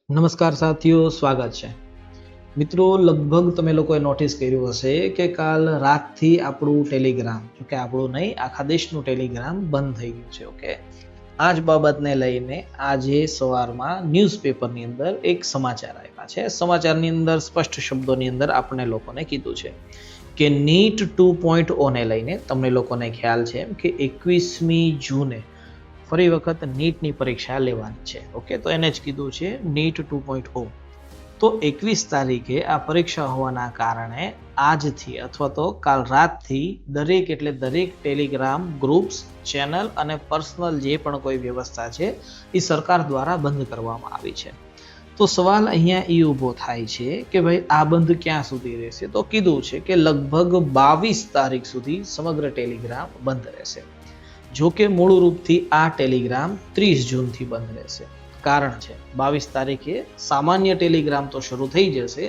નમસ્કાર સાથીઓ, સ્વાગત છે મિત્રો। લગભગ તમે લોકોએ નોટિસ કર્યું હશે કે કાલ રાતથી આપણું ટેલિગ્રામ, જો કે આપણું નહીં આખા દેશનું ટેલિગ્રામ બંધ થઈ ગયું છે। ઓકે, આ જ બાબતને લઈને આજે સવારમાં ન્યૂઝપેપરની અંદર એક સમાચાર આવ્યા છે। સમાચારની અંદર સ્પષ્ટ શબ્દોની અંદર આપણે લોકોને કીધું છે કે નીટ 2.0 ને લઈને તમને લોકોને ખ્યાલ છે કે 21મી જૂને ફરી વખત નીટની પરીક્ષા લેવાની છે। ઓકે, તો એને જ કીધું છે નીટ 2.0। તો 21 તારીખે આ પરીક્ષા હોવાના કારણે આજથી અથવા તો કાલ રાતથી દરેક ટેલિગ્રામ ગ્રુપ્સ, ચેનલ અને પર્સનલ જે પણ કોઈ વ્યવસ્થા છે એ સરકાર દ્વારા બંધ કરવામાં આવી છે। તો સવાલ અહીંયા એ ઊભો થાય છે કે ભાઈ આ બંધ ક્યાં સુધી રહેશે? તો કીધું છે કે લગભગ 22 તારીખ સુધી સમગ્ર ટેલિગ્રામ બંધ રહેશે। જો કે મૂળ રૂપથી આ ટેલિગ્રામ 30 જૂનથી બંધ રહેશે। કારણ છે 22 તારીખે સામાન્ય ટેલિગ્રામ તો શરૂ થઈ જશે,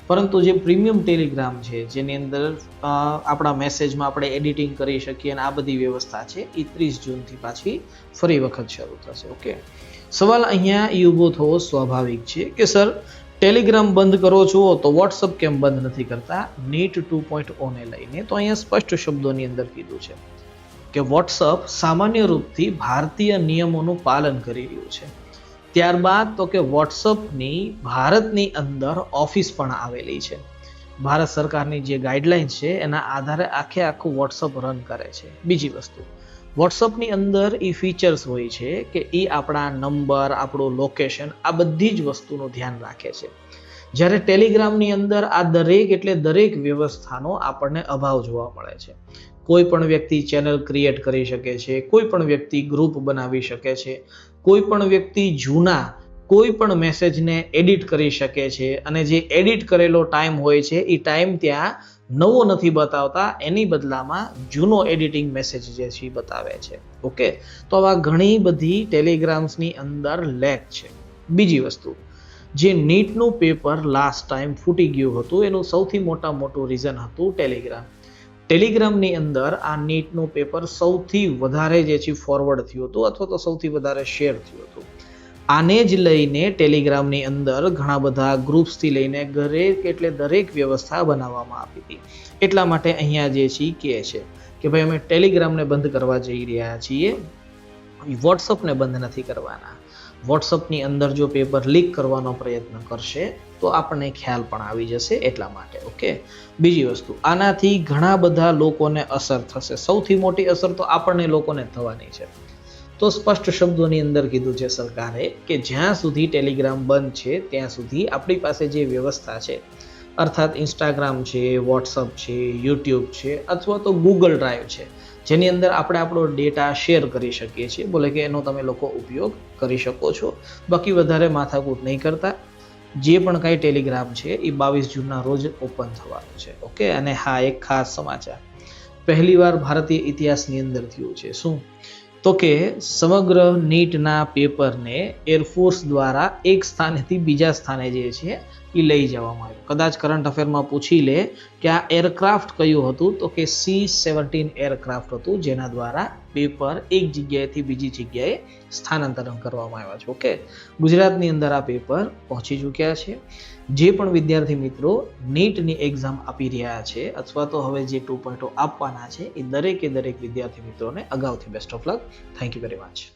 પરંતુ જે પ્રીમિયમ ટેલિગ્રામ છે જેની અંદર આપણા મેસેજમાં આપણે એડિટિંગ કરી શકીએ અને આ બધી વ્યવસ્થા છે એ 30 જૂનથી પાછી ફરી વખત શરૂ થશે। ઓકે, સવાલ અહીંયા એ ઊભો થવો સ્વાભાવિક છે કે સર ટેલિગ્રામ બંધ કરો છો તો વોટ્સઅપ કેમ બંધ નથી કરતા નીટ 2.0 ને લઈને? તો અહીંયા સ્પષ્ટ શબ્દોની અંદર કીધું છે કે વોટ્સઅપ સામાન્ય રૂપથી ભારતીય નિયમોનું પાલન કરી રહ્યું છે। ત્યારબાદ તો કે વોટ્સઅપની ભારતની અંદર ઓફિસ પણ આવેલી છે। ભારત સરકારની જે ગાઈડલાઇન્સ છે એના આધારે આખું વોટ્સઅપ રન કરે છે। બીજી વસ્તુ, વોટ્સઅપની અંદર એ ફીચર્સ હોય છે કે એ આપણા નંબર, આપણું લોકેશન, આ બધી જ વસ્તુનું ધ્યાન રાખે છે। જ્યારે ટેલિગ્રામની અંદર આ દરેક વ્યવસ્થાનો આપણને અભાવ જોવા મળે છે। કોઈ પણ વ્યક્તિ ચેનલ ક્રિએટ કરી શકે છે, કોઈ પણ વ્યક્તિ ગ્રુપ બનાવી શકે છે, કોઈ પણ વ્યક્તિ જૂના કોઈ પણ મેસેજને એડિટ કરી શકે છે અને જે એડિટ કરેલો ટાઈમ હોય છે એ ટાઈમ ત્યાં નવો નથી બતાવતા, એની બદલામાં જૂનો એડિટિંગ મેસેજ જે છે એ બતાવે છે। ઓકે, તો આવા ઘણી બધી ટેલિગ્રામ્સની અંદર લેક છે। બીજી વસ્તુ, જે નીટનું પેપર લાસ્ટ ટાઈમ ફૂટી ગયું હતું એનું સૌથી મોટું રીઝન હતું ટેલિગ્રામની અંદર આ નીટનું પેપર સૌથી વધારે જે છે ફોરવર્ડ થયું હતું અથવા તો સૌથી વધારે શેર થયું હતું। આને જ લઈને ટેલિગ્રામની અંદર ઘણા બધા ગ્રુપ્સથી લઈને દરેક વ્યવસ્થા બનાવવામાં આવી હતી। એટલા માટે અહીંયા જે છે કહે છે કે ભાઈ અમે ટેલિગ્રામને બંધ કરવા જઈ રહ્યા છીએ, વોટ્સઅપને બંધ નથી કરવાના। વોટ્સઅપની અંદર જો પેપર લીક કરવાનો પ્રયત્ન કરશે તો આપણને ખ્યાલ પણ આવી જશે, એટલા માટે। ઓકે, બીજી વસ્તુ, આનાથી ઘણા બધા લોકોને અસર થશે। સૌથી મોટી અસર તો આપણને લોકોને થવાની છે। તો સ્પષ્ટ શબ્દોની અંદર કીધું છે સરકારે કે જ્યાં સુધી ટેલિગ્રામ બંધ છે ત્યાં સુધી આપણી પાસે જે વ્યવસ્થા છે, અર્થાત ઇન્સ્ટાગ્રામ છે, વોટ્સઅપ છે, યુટ્યુબ છે અથવા તો ગૂગલ ડ્રાઈવ છે, જેની અંદર આપણે આપણો ડેટા શેર કરી શકીએ છીએ, બોલે કે એનો તમે લોકો ઉપયોગ કરી શકો છો। બાકી વધારે માથાકૂટ નહીં કરતા। જે પણ કાંઈ ટેલિગ્રામ છે એ 22 જૂનના રોજ ઓપન થવાનું છે। ઓકે, અને હા, એક ખાસ સમાચાર પહેલીવાર ભારતીય ઇતિહાસની અંદર થયું છે। શું? તો કે સમગ્ર નીટના પેપરને એરફોર્સ દ્વારા એક સ્થાનેથી બીજા સ્થાને જે છે એ લઈ જવામાં આવ્યું। કદાચ કરંટ અફેરમાં પૂછી લે કે આ એરક્રાફ્ટ કયું હતું, તો કે C-17 એરક્રાફ્ટ હતું, જેના દ્વારા પેપર એક જગ્યાએથી બીજી જગ્યાએ સ્થાનાંતરણ કરવામાં આવ્યા છે। ઓકે, ગુજરાતની અંદર આ પેપર પહોંચી ચૂક્યા છે। જે પણ વિદ્યાર્થી મિત્રો નીટની એક્ઝામ આપી રહ્યા છે અથવા તો હવે જે 2.0 આપવાના છે એ દરેક વિદ્યાર્થી મિત્રોને અગાઉથી best of luck. Thank you very much.